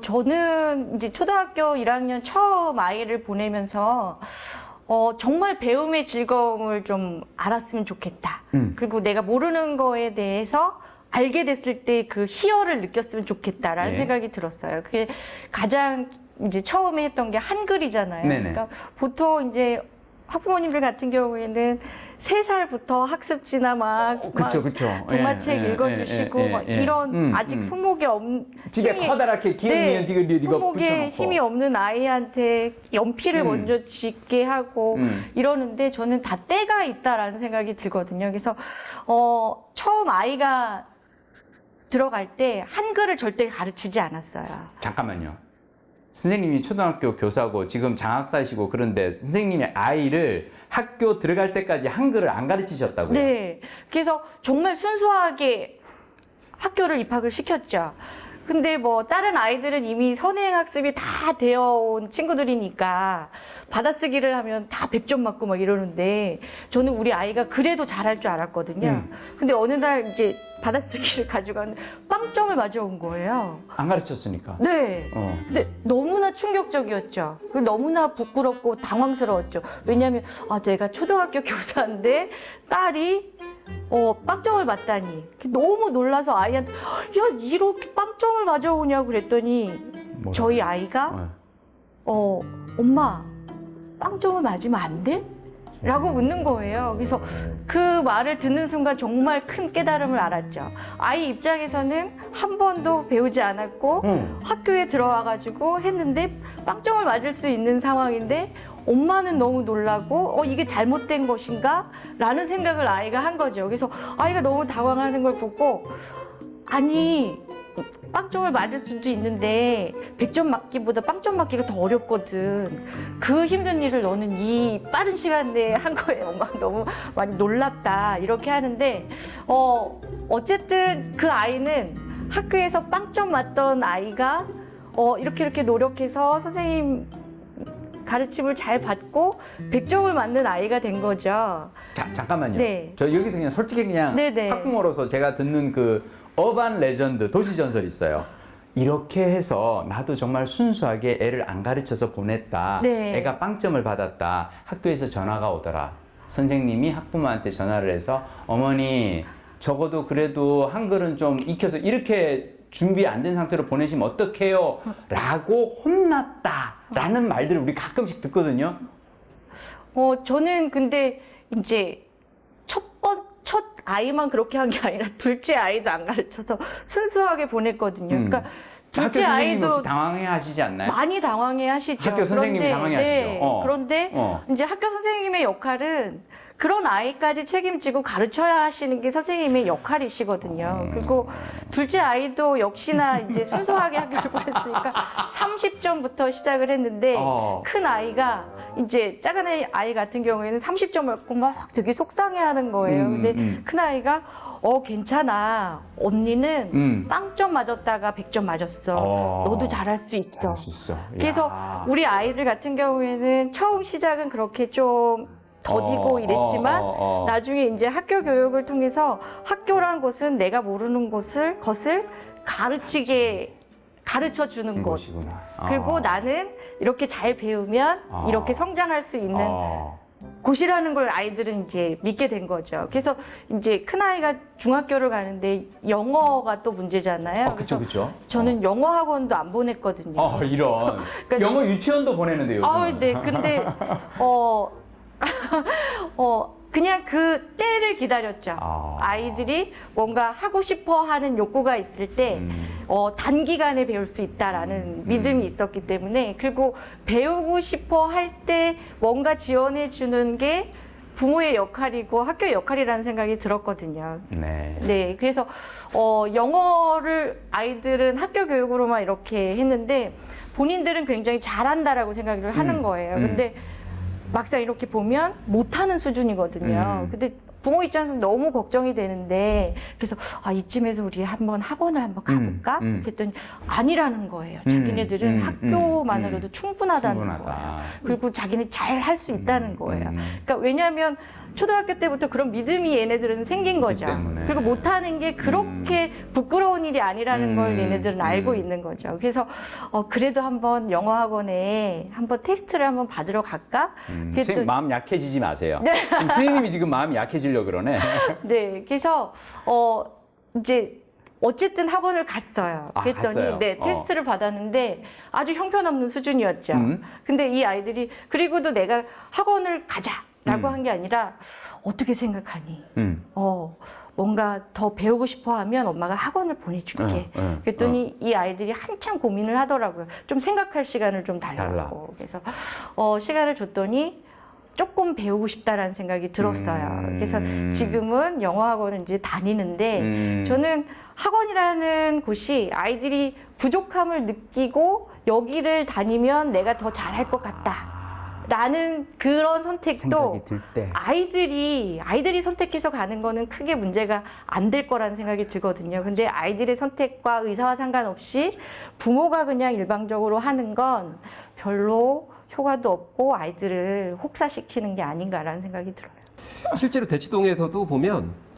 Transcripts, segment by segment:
저는 이제 초등학교 1학년 처음 아이를 보내면서 정말 배움의 즐거움을 좀 알았으면 좋겠다. 그리고 내가 모르는 거에 대해서 알게 됐을 때 그 희열을 느꼈으면 좋겠다라는 생각이 들었어요. 그게 가장 이제 처음에 했던 게 한글이잖아요. 네네. 그러니까 보통 이제 학부모님들 같은 경우에는 3살부터 학습지나 막 동화책 읽어주시고 막 이런 아직 손목에 집에 커다랗게 기억니은 이거 손목에 힘이 없는 아이한테 연필을 먼저 짚게 하고 이러는데 저는 다 때가 있다라는 생각이 들거든요. 그래서 처음 아이가 들어갈 때 한글을 절대 가르치지 않았어요. 잠깐만요. 선생님이 초등학교 교사고 지금 장학사시고 그런데 선생님이 아이를 학교 들어갈 때까지 한글을 안 가르치셨다고요? 네. 그래서 정말 순수하게 학교를 입학을 시켰죠. 근데 뭐 다른 아이들은 이미 선행학습이 다 되어 온 친구들이니까 받아쓰기를 하면 다 100점 맞고 막 이러는데 저는 우리 아이가 그래도 잘할 줄 알았거든요. 근데 어느 날 이제 받아쓰기를 가져갔는데 빵점을 맞아온 거예요. 안 가르쳤으니까. 네. 근데 너무나 충격적이었죠. 그리고 너무나 부끄럽고 당황스러웠죠. 왜냐하면 내가 초등학교 교사인데 딸이 빵점을 맞다니 너무 놀라서 아이한테 야 이렇게 빵점을 맞아오냐고 그랬더니 저희 아이가 엄마 빵점을 맞으면 안 돼? 라고 묻는 거예요. 그래서 그 말을 듣는 순간 정말 큰 깨달음을 알았죠. 아이 입장에서는 한 번도 배우지 않았고 학교에 들어와가지고 했는데 빵점을 맞을 수 있는 상황인데 엄마는 너무 놀라고 이게 잘못된 것인가? 라는 생각을 아이가 한 거죠. 그래서 아이가 너무 당황하는 걸 보고 아니 빵점을 맞을 수도 있는데 100점 맞기보다 빵점 맞기가 더 어렵거든. 그 힘든 일을 너는 이 빠른 시간 내에 한 거에 엄마가 너무 많이 놀랐다. 이렇게 하는데 어쨌든 그 아이는 학교에서 빵점 맞던 아이가 이렇게 노력해서 선생님 가르침을 잘 받고 100점을 맞는 아이가 된 거죠. 잠깐만요. 네. 저 여기서 그냥 솔직히 그냥 학부모로서 제가 듣는 그 어반 레전드 도시전설이 있어요. 이렇게 해서 나도 정말 순수하게 애를 안 가르쳐서 보냈다. 애가 빵점을 받았다. 학교에서 전화가 오더라. 선생님이 학부모한테 전화를 해서 어머니 적어도 그래도 한글은 좀 익혀서 이렇게 준비 안 된 상태로 보내시면 어떡해요? 라고 혼났다. 라는 말들을 우리 가끔씩 듣거든요. 저는 근데 이제 첫 아이만 그렇게 한 게 아니라 둘째 아이도 안 가르쳐서 순수하게 보냈거든요. 그러니까 둘째 아이도 혹시 당황해 하시지 않나요? 많이 당황해 하시죠. 학교 선생님이 당황해 하시죠. 그런데 이제 학교 선생님의 역할은 그런 아이까지 책임지고 가르쳐야 하시는 게 선생님의 역할이시거든요. 그리고 둘째 아이도 역시나 이제 순수하게 하기를 보냈으니까 30점부터 시작을 했는데 큰 아이가 이제 작은 아이 같은 경우에는 30점 맞고 막 되게 속상해하는 거예요. 근데 큰 아이가 괜찮아. 언니는 빵점 맞았다가 100점 맞았어. 너도 잘할 수 있어. 그래서 우리 아이들 같은 경우에는 처음 시작은 그렇게 좀 더디고 이랬지만 나중에 이제 학교 교육을 통해서 학교라는 곳은 내가 모르는 것을 가르쳐 주는 곳. 그리고 나는 이렇게 잘 배우면 이렇게 성장할 수 있는 곳이라는 걸 아이들은 이제 믿게 된 거죠. 그래서 이제 큰아이가 중학교를 가는데 영어가 또 문제잖아요. 그렇죠. 저는 영어 학원도 안 보냈거든요. 이런. 그러니까 영어 유치원도 보내는데요. 네. 근데 그냥 그 때를 기다렸죠. 아이들이 뭔가 하고 싶어 하는 욕구가 있을 때 단기간에 배울 수 있다라는 믿음이 있었기 때문에, 그리고 배우고 싶어 할 때 뭔가 지원해 주는 게 부모의 역할이고 학교의 역할이라는 생각이 들었거든요. 네. 그래서 영어를 아이들은 학교 교육으로만 이렇게 했는데 본인들은 굉장히 잘한다라고 생각을 하는 거예요. 근데 막상 이렇게 보면 못하는 수준이거든요. 근데 부모 입장에서 너무 걱정이 되는데, 그래서 이쯤에서 우리 한번 학원을 한번 가볼까? 그랬더니 아니라는 거예요. 자기네들은 학교만으로도 충분하다는 거예요. 그리고 자기네 잘 할 수 있다는 거예요. 그러니까 왜냐하면 초등학교 때부터 그런 믿음이 얘네들은 생긴 거죠. 때문에. 그리고 못하는 게 그렇게 부끄러운 일이 아니라는 걸 얘네들은 알고 있는 거죠. 그래서 그래도 한번 영어 학원에 한번 테스트를 한번 받으러 갈까? 선생님 마음 약해지지 마세요. 네. 지금 선생님이 지금 마음이 약해지려고 그러네. 네, 그래서 이제 어쨌든 학원을 갔어요. 아, 그랬더니 갔어요? 네, 테스트를 받았는데 아주 형편없는 수준이었죠. 근데 이 아이들이 그리고도 내가 학원을 가자라고 한 게 아니라 어떻게 생각하니? 뭔가 더 배우고 싶어 하면 엄마가 학원을 보내줄게. 그랬더니 이 아이들이 한참 고민을 하더라고요. 좀 생각할 시간을 좀 달라고. 그래서 시간을 줬더니 조금 배우고 싶다라는 생각이 들었어요. 그래서 지금은 영어 학원을 이제 다니는데 저는 학원이라는 곳이 아이들이 부족함을 느끼고 여기를 다니면 내가 더 잘할 것 같다. 라는 그런 선택도 생각이 들 때. 아이들이 선택해서 가는 거는 크게 문제가 안 될 거라는 생각이 들거든요. 근데 아이들의 선택과 의사와 상관없이 부모가 그냥 일방적으로 하는 건 별로 효과도 없고 아이들을 혹사시키는 게 아닌가라는 생각이 들어요. 실제로 대치동에서도 보면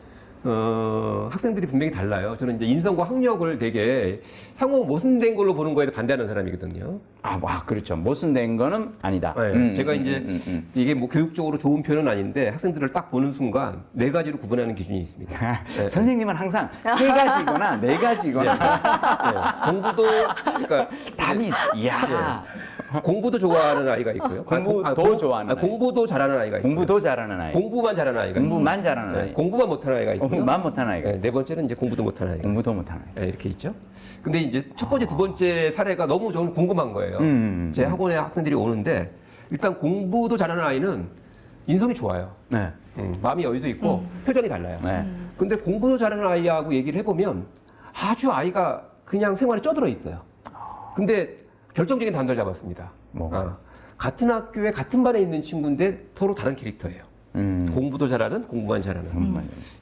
학생들이 분명히 달라요. 저는 이제 인성과 학력을 되게 상호 모순된 걸로 보는 거에 반대하는 사람이거든요. 그렇죠. 모순된 거는 아니다. 네, 제가 이제 이게 뭐 교육적으로 좋은 표현은 아닌데 학생들을 딱 보는 순간 네 가지로 구분하는 기준이 있습니다. 네. 선생님은 항상 세 가지거나 네 가지거나 네. 공부도 그러니까 답이 있어. 이야. 공부도 좋아하는 아이가 있고요. 공부도 좋아하는 아이. 공부도 잘하는 아이가 있고요. 공부도 잘하는 아이. 공부만 잘하는 아이가 공부만 잘하는 아이. 공부만 못하는 아이가 있고요. 공부만 못하는 아이가. 네, 네 번째는 이제 공부도 못하는 아이가. 공부도 못하는 아이. 네, 이렇게 있죠. 근데 이제 첫 번째, 두 번째 사례가 너무 저는 궁금한 거예요. 제 학원에 학생들이 오는데 일단 공부도 잘하는 아이는 인성이 좋아요. 네. 마음이 여유도 있고 표정이 달라요. 네. 근데 공부도 잘하는 아이하고 얘기를 해보면 아주 아이가 그냥 생활에 쪄들어 있어요. 근데 결정적인 단서를 잡았습니다. 같은 학교에 같은 반에 있는 친구인데 서로 다른 캐릭터예요. 공부도 잘하는, 공부만 잘하는.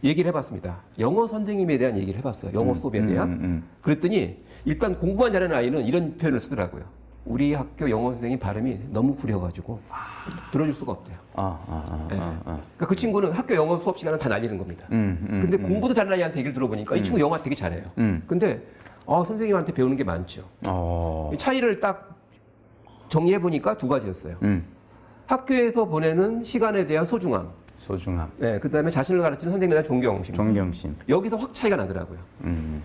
얘기를 해봤습니다. 영어 선생님에 대한 얘기를 해봤어요. 영어 수업에 대한. 그랬더니 일단 공부만 잘하는 아이는 이런 표현을 쓰더라고요. 우리 학교 영어 선생님 발음이 너무 구려가지고 들어줄 수가 없대요. 그러니까 그 친구는 학교 영어 수업 시간은 다 날리는 겁니다. 근데 공부도 잘하는 아이한테 얘기를 들어보니까 이 친구 영어 되게 잘해요. 근데 선생님한테 배우는 게 많죠. 이 차이를 딱 정리해보니까 두 가지였어요. 학교에서 보내는 시간에 대한 소중함. 네, 그 다음에 자신을 가르치는 선생님에 대한 존경심. 여기서 확 차이가 나더라고요.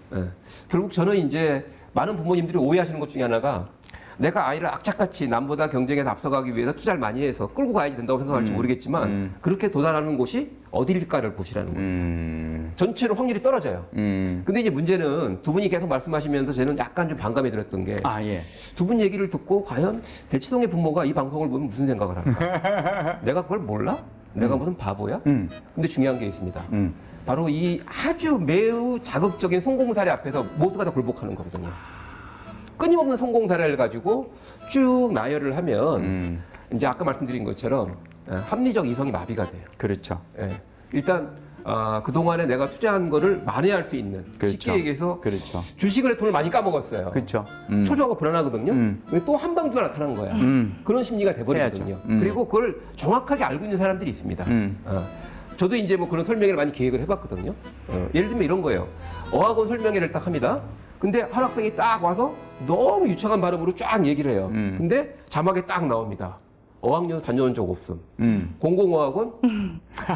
네. 결국 저는 이제 많은 부모님들이 오해하시는 것 중에 하나가 내가 아이를 악착같이 남보다 경쟁에서 앞서가기 위해서 투자를 많이 해서 끌고 가야 된다고 생각할지 모르겠지만 그렇게 도달하는 곳이 어디일까를 보시라는 거예요. 전체로 확률이 떨어져요. 근데 이제 문제는 두 분이 계속 말씀하시면서 저는 약간 좀 반감이 들었던 게 두 분 얘기를 듣고 과연 대치동의 부모가 이 방송을 보면 무슨 생각을 할까? 내가 그걸 몰라? 내가 무슨 바보야? 근데 중요한 게 있습니다. 바로 이 아주 매우 자극적인 성공 사례 앞에서 모두가 다 굴복하는 거거든요. 끊임없는 성공 사례를 가지고 쭉 나열을 하면 이제 아까 말씀드린 것처럼 합리적 이성이 마비가 돼요. 그렇죠. 예. 일단 그동안에 내가 투자한 거를 만회할 수 있는 쉽게 얘기해서 주식을 돈을 많이 까먹었어요. 그렇죠. 초조하고 불안하거든요. 근데 또 한방두가 나타난 거야. 그런 심리가 돼버리거든요. 그리고 그걸 정확하게 알고 있는 사람들이 있습니다. 저도 이제 뭐 그런 설명회를 많이 계획을 해봤거든요. 예를 들면 이런 거예요. 어학원 설명회를 딱 합니다. 근데 한 학생이 딱 와서 너무 유창한 발음으로 쫙 얘기를 해요. 근데 자막에 딱 나옵니다. 어학연 다녀온 적 없음. 공공어학원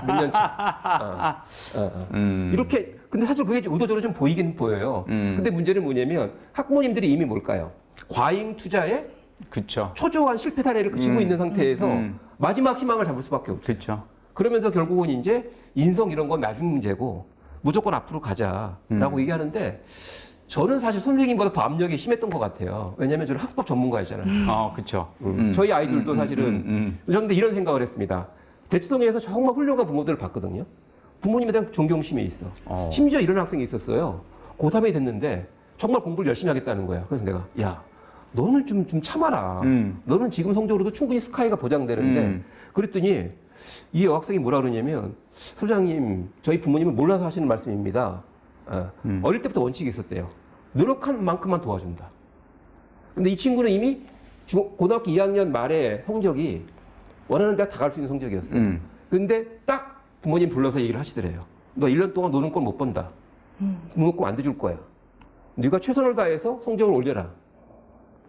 몇 년 차. 이렇게 근데 사실 그게 의도적으로 좀 보이긴 보여요. 근데 문제는 뭐냐면 학부모님들이 이미 뭘까요? 과잉 투자에 초조한 실패 사례를 지고 있는 상태에서 마지막 희망을 잡을 수밖에 없어요. 그러면서 결국은 이제 인성 이런 건 나중 문제고 무조건 앞으로 가자라고 얘기하는데 저는 사실 선생님보다 더 압력이 심했던 것 같아요. 왜냐하면 저는 학습법 전문가였잖아요. 저희 아이들도 사실은 저는 이런 생각을 했습니다. 대치동에서 정말 훌륭한 부모들을 봤거든요. 부모님에 대한 존경심이 있어. 심지어 이런 학생이 있었어요. 고3이 됐는데 정말 공부를 열심히 하겠다는 거야. 그래서 내가 야 너는 좀 참아라. 너는 지금 성적으로도 충분히 스카이가 보장되는데 그랬더니 이 여학생이 뭐라 그러냐면 소장님 저희 부모님은 몰라서 하시는 말씀입니다. 어릴 때부터 원칙이 있었대요. 노력한 만큼만 도와준다. 근데 이 친구는 이미 고등학교 2학년 말에 성적이 원하는 대학 다 갈 수 있는 성적이었어요. 근데 딱 부모님 불러서 얘기를 하시더래요. 너 1년 동안 노는 걸 못 번다. 등록금 안 대줄 거야. 네가 최선을 다해서 성적을 올려라.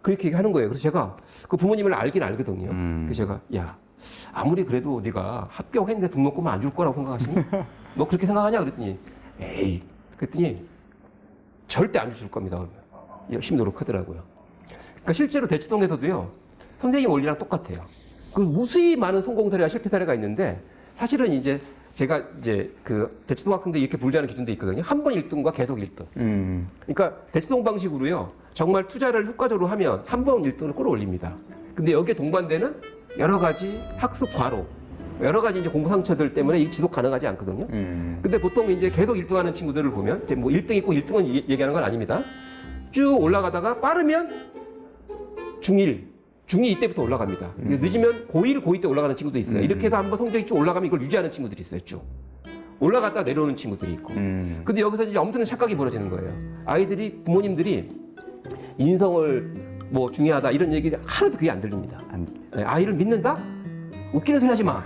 그렇게 얘기하는 거예요. 그래서 제가 그 부모님을 알긴 알거든요. 그래서 제가 야 아무리 그래도 네가 합격했는데 등록금을 안 줄 거라고 생각하시니? 너 그렇게 생각하냐? 그랬더니 에이 그랬더니 절대 안 주실 겁니다. 열심히 노력하더라고요. 그러니까 실제로 대치동에서도요. 선생님 원리랑 똑같아요. 그 우수히 많은 성공 사례와 실패 사례가 있는데 사실은 이제 제가 이제 그 대치동 학생들 이렇게 분류하는 기준도 있거든요. 한 번 1등과 계속 1등. 그러니까 대치동 방식으로요. 정말 투자를 효과적으로 하면 한 번 1등을 끌어올립니다. 근데 여기에 동반되는 여러 가지 학습 과로, 여러 가지 이제 공부 상처들 때문에 이 지속 가능하지 않거든요. 근데 보통 이제 계속 1등하는 친구들을 보면 이제 뭐 1등 있고 1등은 얘기하는 건 아닙니다. 쭉 올라가다가 빠르면 중1, 중2 이때부터 올라갑니다. 늦으면 고1, 고2 때 올라가는 친구도 있어요. 이렇게 해서 한번 성적이 쭉 올라가면 이걸 유지하는 친구들이 있어요. 쭉. 올라갔다 내려오는 친구들이 있고. 근데 여기서 이제 엄청난 착각이 벌어지는 거예요. 아이들이, 부모님들이 인성을 뭐 중요하다 이런 얘기 하나도 그게 안 들립니다. 네, 아이를 믿는다? 웃기는 소리 하지 마.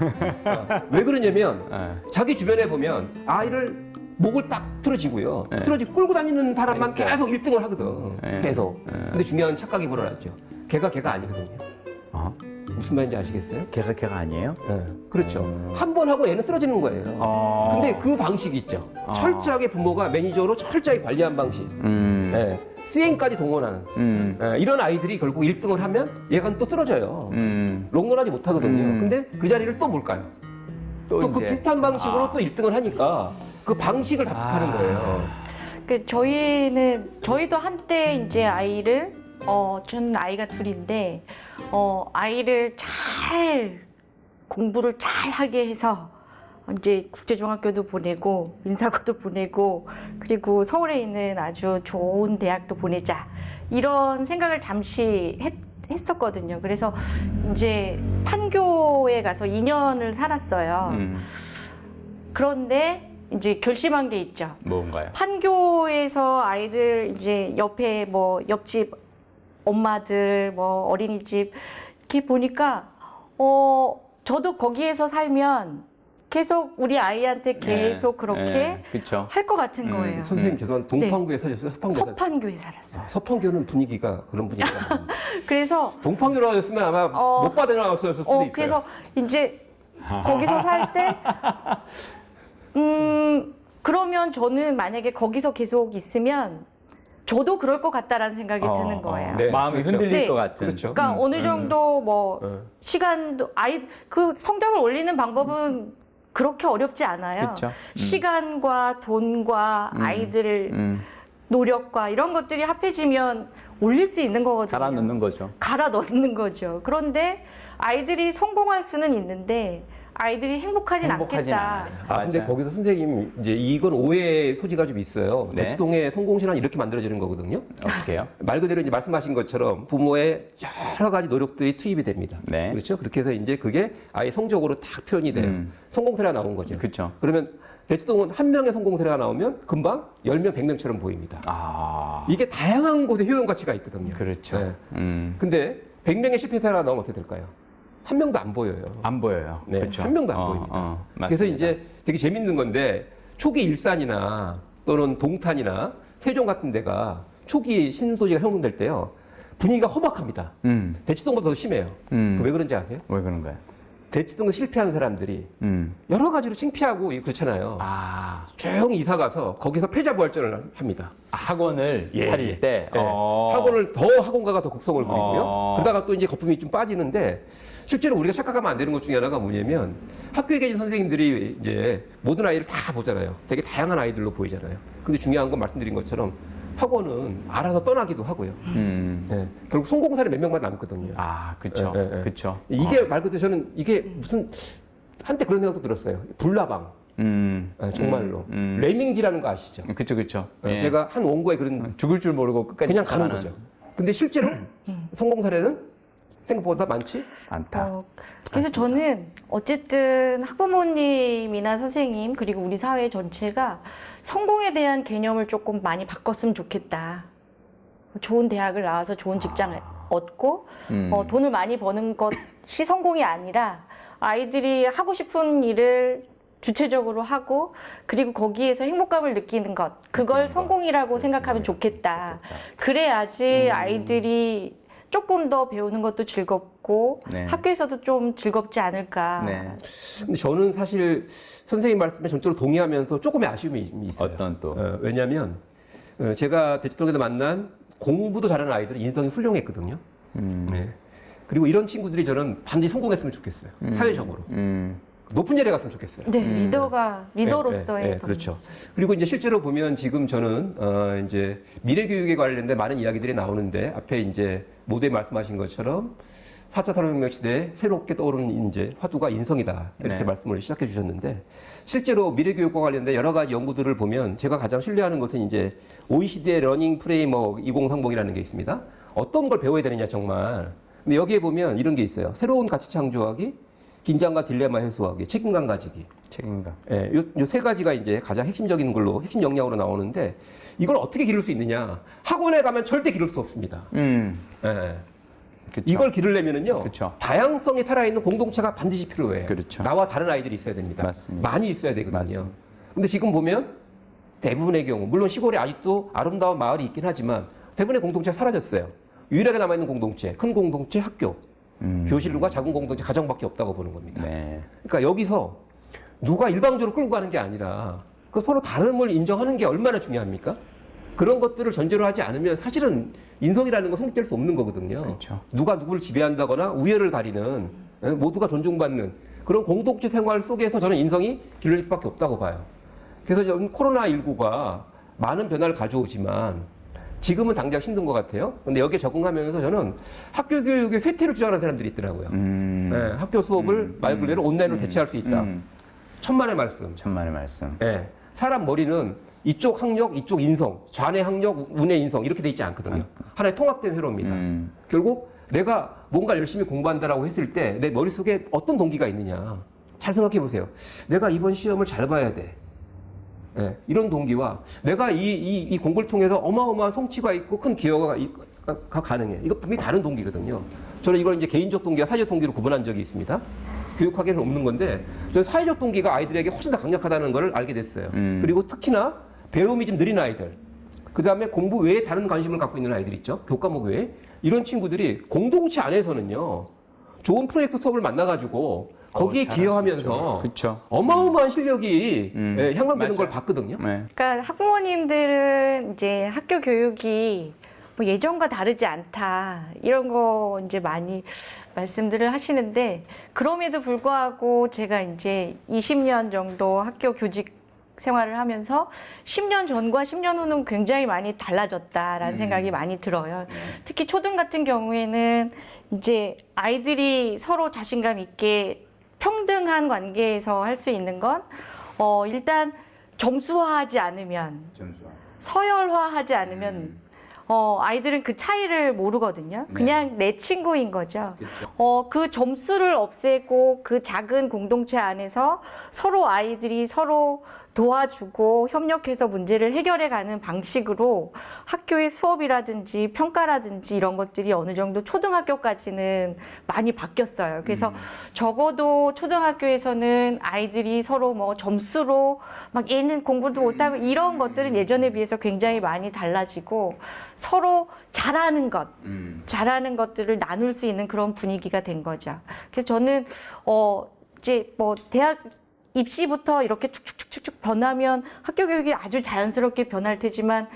왜 그러냐면 자기 주변에 보면 아이를 목을 딱 틀어지고요. 틀어지고 끌고 다니는 사람만 계속 1등을 하거든. 계속. 근데 중요한 착각이 벌어졌죠. 걔가 아니거든요. 무슨 말인지 아시겠어요? 걔가 아니에요? 네, 그렇죠. 한 번 하고 애는 쓰러지는 거예요. 근데 그 방식이 있죠. 철저하게 부모가 매니저로 철저하게 관리한 방식. 네, 수행까지 동원하는. 네, 이런 아이들이 결국 1등을 하면 얘가 또 쓰러져요. 롱런하지 못하거든요. 근데 그 자리를 또 뭘까요? 또 그 비슷한 방식으로 또 1등을 하니까 그 방식을 답습하는 거예요. 그 저희도 한때 이제 아이를 저는 아이가 둘인데 아이를 잘 공부를 잘 하게 해서 이제 국제중학교도 보내고 인사고도 보내고 그리고 서울에 있는 아주 좋은 대학도 보내자 이런 생각을 잠시 했었거든요. 그래서 이제 판교에 가서 2년을 살았어요. 그런데 이제 결심한 게 있죠. 뭔가요? 판교에서 아이들 이제 옆에 뭐 옆집 엄마들 뭐 어린이집 이렇게 보니까 저도 거기에서 살면 계속 우리 아이한테 계속 그렇게 할 것 같은 거예요. 선생님 죄송한 동판교에 사셨어요? 서판교에 살았어요. 서판교는 분위기가 그런 분위기가 그래서 동판교로 하셨으면 아마 못 받아나왔을 수도 있어요. 그래서 이제 거기서 살 때 그러면 저는 만약에 거기서 계속 있으면 저도 그럴 것 같다라는 생각이 드는 거예요. 네, 마음이 그렇죠. 흔들릴 것 같은. 그렇죠. 그러니까 어느 정도 뭐 시간도 그 성적을 올리는 방법은 그렇게 어렵지 않아요. 그렇죠. 시간과 돈과 아이들 노력과 이런 것들이 합해지면 올릴 수 있는 거거든요. 갈아 넣는 거죠. 갈아 넣는 거죠. 그런데 아이들이 성공할 수는 있는데 아이들이 행복하진 않겠다. 근데 거기서 선생님 이제 이건 오해의 소지가 좀 있어요. 네. 대치동의 성공 신앙이 이렇게 만들어지는 거거든요. 어떻게 해요? 말 그대로 이제 말씀하신 것처럼 부모의 여러 가지 노력들이 투입이 됩니다. 네. 그렇죠? 그렇게 해서 이제 그게 아예 성적으로 딱 표현이 돼요. 성공 사례가 나온 거죠. 그렇죠. 그러면 대치동은 한 명의 성공 사례가 나오면 금방 10명, 100명처럼 보입니다. 이게 다양한 곳에 효용 가치가 있거든요. 그렇죠. 네. 근데 100명의 실패 사례가 나오면 어떻게 될까요? 한 명도 안 보여요. 안 보여요. 네, 그렇죠. 한 명도 안 보입니다. 그래서 이제 되게 재밌는 건데 초기 일산이나 또는 동탄이나 세종 같은 데가 초기 신소지가 형성될 때요. 분위기가 험악합니다. 대치동보다 더 심해요. 왜 그런지 아세요? 왜 그런가요? 대치동에 실패한 사람들이 여러 가지로 창피하고 그렇잖아요. 조용히 이사 가서 거기서 패자부활전을 합니다. 학원을 차릴 때 학원을 더 학원가가 더 곡성을 부리고요. 그러다가 또 이제 거품이 좀 빠지는데 실제로 우리가 착각하면 안 되는 것 중에 하나가 뭐냐면 학교에 계신 선생님들이 이제 모든 아이를 다 보잖아요. 되게 다양한 아이들로 보이잖아요. 근데 중요한 건 말씀드린 것처럼 학원은 알아서 떠나기도 하고요. 네. 결국 성공 사례 몇 명만 남거든요. 그렇죠. 그렇죠. 이게 말 그대로 저는 이게 무슨 한때 그런 생각도 들었어요. 불나방. 정말로 레밍지라는 거 아시죠? 그렇죠, 그렇죠. 제가 한 원고에 그런 죽을 줄 모르고 끝까지 그냥 가는 거죠. 근데 실제로 성공 사례는 생각보다 많지 않다. 그래서 저는 어쨌든 학부모님이나 선생님 그리고 우리 사회 전체가 성공에 대한 개념을 조금 많이 바꿨으면 좋겠다. 좋은 대학을 나와서 좋은 직장을 얻고 돈을 많이 버는 것이 성공이 아니라 아이들이 하고 싶은 일을 주체적으로 하고 그리고 거기에서 행복감을 느끼는 것 그걸 성공이라고 생각하면 좋겠다. 그래야지 아이들이 조금 더 배우는 것도 즐겁고 네. 학교에서도 좀 즐겁지 않을까. 네. 근데 저는 사실 선생님 말씀에 전적으로 동의하면서 조금의 아쉬움이 있어요. 어떤 또? 왜냐하면 제가 대치동에서 만난 공부도 잘하는 아이들은 인성이 훌륭했거든요. 네. 그리고 이런 친구들이 저는 반드시 성공했으면 좋겠어요. 사회적으로. 높은 자리에 갔으면 좋겠어요. 네, 리더로서의. 네, 그렇죠. 그리고 이제 실제로 보면 지금 저는 이제 미래 교육에 관련된 많은 이야기들이 나오는데 앞에 이제 모두에 말씀하신 것처럼 4차 산업혁명 시대에 새롭게 떠오르는 인재, 화두가 인성이다. 이렇게 네. 말씀을 시작해 주셨는데 실제로 미래 교육과 관련된 여러 가지 연구들을 보면 제가 가장 신뢰하는 것은 이제 OECD의 러닝 프레임워크 2030이라는 게 있습니다. 어떤 걸 배워야 되느냐 정말. 근데 여기에 보면 이런 게 있어요. 새로운 가치 창조하기, 긴장과 딜레마 해소하기, 책임감 가지기. 책임감. 예, 요 세 가지가 이제 가장 핵심적인 걸로, 핵심 역량으로 나오는데, 이걸 어떻게 기를 수 있느냐? 학원에 가면 절대 기를 수 없습니다. 예. 그쵸. 이걸 기르려면은요, 그쵸. 다양성이 살아있는 공동체가 반드시 필요해요. 그렇죠. 나와 다른 아이들이 있어야 됩니다. 맞습니다. 많이 있어야 되거든요. 맞습니다. 근데 지금 보면 대부분의 경우, 물론 시골에 아직도 아름다운 마을이 있긴 하지만 대부분의 공동체가 사라졌어요. 유일하게 남아있는 공동체, 큰 공동체, 학교. 교실과 작은 공동체, 가정밖에 없다고 보는 겁니다. 네. 그러니까 여기서 누가 일방적으로 끌고 가는 게 아니라 그 서로 다름을 인정하는 게 얼마나 중요합니까? 그런 것들을 전제로 하지 않으면 사실은 인성이라는 건 성립될 수 없는 거거든요. 그렇죠. 누가 누구를 지배한다거나 우열을 가리는 모두가 존중받는 그런 공동체 생활 속에서 저는 인성이 길러질 수밖에 없다고 봐요. 그래서 저는 코로나19가 많은 변화를 가져오지만 지금은 당장 힘든 것 같아요. 근데 여기에 적응하면서 저는 학교 교육의 쇠퇴를 주장하는 사람들이 있더라고요. 네, 학교 수업을 말 그대로 온라인으로 대체할 수 있다. 천만의 말씀. 천만의 말씀. 네, 사람 머리는 이쪽 학력, 이쪽 인성, 좌뇌 학력, 우뇌 인성 이렇게 돼 있지 않거든요. 하나의 통합된 회로입니다. 결국 내가 뭔가 열심히 공부한다라고 했을 때 내 머릿속에 어떤 동기가 있느냐. 잘 생각해 보세요. 내가 이번 시험을 잘 봐야 돼. 네, 이런 동기와 내가 이 공부를 통해서 어마어마한 성취가 있고 큰 기여가 가능해. 이거 분명히 다른 동기거든요. 저는 이걸 이제 개인적 동기와 사회적 동기로 구분한 적이 있습니다. 교육학에는 없는 건데, 저는 사회적 동기가 아이들에게 훨씬 더 강력하다는 걸 알게 됐어요. 그리고 특히나 배움이 좀 느린 아이들, 그 다음에 공부 외에 다른 관심을 갖고 있는 아이들 있죠. 교과목 외에. 이런 친구들이 공동체 안에서는요, 좋은 프로젝트 수업을 만나가지고 거기에 기여하면서 그쵸. 어마어마한 실력이 향상되는 맞아요. 걸 봤거든요. 네. 그러니까 학부모님들은 이제 학교 교육이 뭐 예전과 다르지 않다 이런 거 이제 많이 말씀들을 하시는데 그럼에도 불구하고 제가 이제 20년 정도 학교 교직 생활을 하면서 10년 전과 10년 후는 굉장히 많이 달라졌다라는 생각이 많이 들어요. 특히 초등 같은 경우에는 이제 아이들이 서로 자신감 있게 평등한 관계에서 할 수 있는 건 일단 점수화하지 않으면 서열화하지 않으면 아이들은 그 차이를 모르거든요. 그냥 내 친구인 거죠. 그 점수를 없애고 그 작은 공동체 안에서 서로 아이들이 서로 도와주고 협력해서 문제를 해결해 가는 방식으로 학교의 수업이라든지 평가라든지 이런 것들이 어느 정도 초등학교까지는 많이 바뀌었어요. 그래서 적어도 초등학교에서는 아이들이 서로 뭐 점수로 막 얘는 공부도 못하고 이런 것들은 예전에 비해서 굉장히 많이 달라지고 서로 잘하는 것들을 나눌 수 있는 그런 분위기가 된 거죠. 그래서 저는 이제 뭐 대학 입시부터 이렇게 축축축축 변하면 학교 교육이 아주 자연스럽게 변할 테지만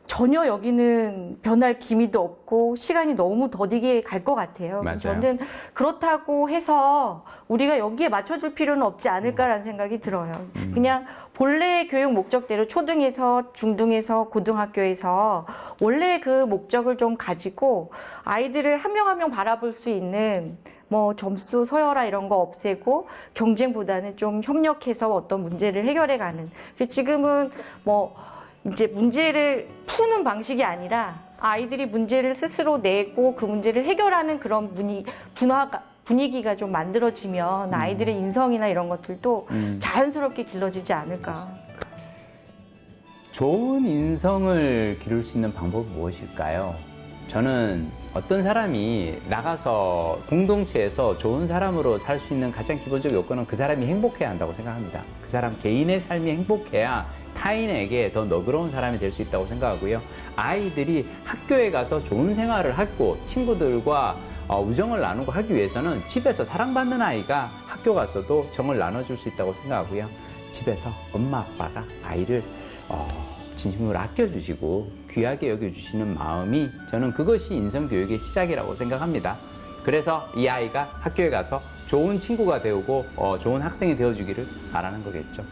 전혀 여기는 변할 기미도 없고 시간이 너무 더디게 갈 것 같아요. 맞아요. 저는 그렇다고 해서 우리가 여기에 맞춰줄 필요는 없지 않을까라는 생각이 들어요. 그냥 본래의 교육 목적대로 초등에서 중등에서 고등학교에서 원래 그 목적을 좀 가지고 아이들을 한 명 한 명 바라볼 수 있는 뭐 점수 서열화 이런 거 없애고 경쟁보다는 좀 협력해서 어떤 문제를 해결해가는. 지금은 뭐 이제 문제를 푸는 방식이 아니라 아이들이 문제를 스스로 내고 그 문제를 해결하는 그런 분위기가 좀 만들어지면 아이들의 인성이나 이런 것들도 자연스럽게 길러지지 않을까. 좋은 인성을 기를 수 있는 방법은 무엇일까요? 저는 어떤 사람이 나가서 공동체에서 좋은 사람으로 살 수 있는 가장 기본적 요건은 그 사람이 행복해야 한다고 생각합니다. 그 사람 개인의 삶이 행복해야 타인에게 더 너그러운 사람이 될 수 있다고 생각하고요. 아이들이 학교에 가서 좋은 생활을 하고 친구들과 우정을 나누고 하기 위해서는 집에서 사랑받는 아이가 학교 가서도 정을 나눠줄 수 있다고 생각하고요. 집에서 엄마 아빠가 아이를 진심으로 아껴주시고 귀하게 여겨주시는 마음이 저는 그것이 인성교육의 시작이라고 생각합니다. 그래서 이 아이가 학교에 가서 좋은 친구가 되고 좋은 학생이 되어주기를 바라는 거겠죠.